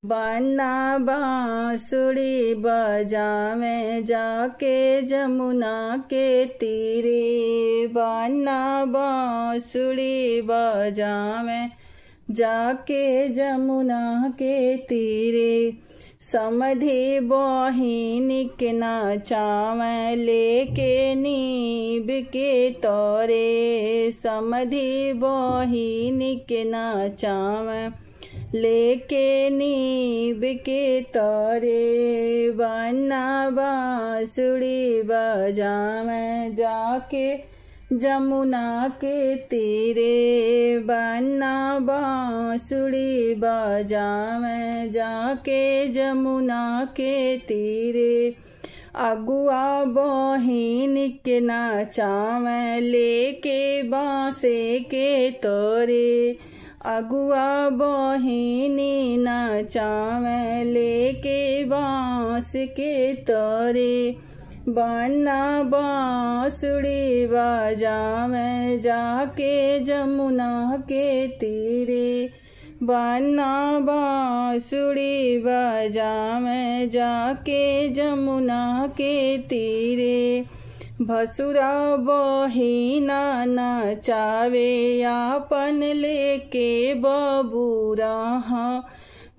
बन्ना बांसुरी बजावे जाके जमुना के तीरे। बन्ना बांसुरी बजावे जाके जमुना के तीरे। समधी बहिनी के नाचावे लेके नीब के तोरे। समधी बहिनी के नाचावे लेके नीब के तोरे। बन्ना बांसुरी बजावे जाके जमुना के तीरे। बन्ना बांसुरी बजावे जाके जमुना के तीरे। अगुआ बहिन के नाचावे लेके बांसे के तोरे। अगुआ बहिनी नाचावे लेके बांस के तोरे। बन्ना बांसुरी बजावे जाके जमुना के तीरे। बन्ना बांसुरी बजावे जाके जमुना के तीरे। भसुरा बहिना नाचावे आपन लेके बबूरा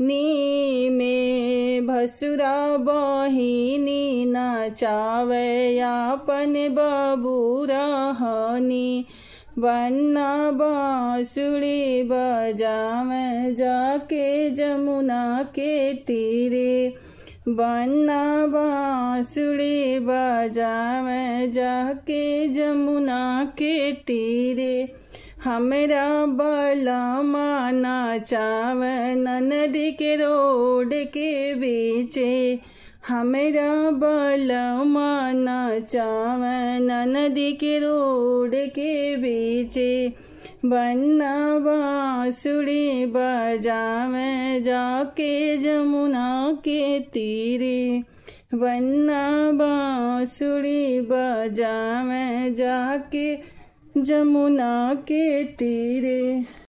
नी में। भसुरा बहिनी नाचावे आपन बबूरा हनी। बन्ना बांसुरी बजावे जाके जमुना के तीरे। बन्ना बांसुरी बजावे जाके जमुना के तीरे। हमरा बलमा नाचावे नदी के रोड के बीचे। हमरा बलमा नाचावे नदी के रोड के बीचे। बन्ना बांसुरी बजावे जाके जमुना के तीरे। बन्ना बांसुरी बजावे जाके जमुना के तीरे।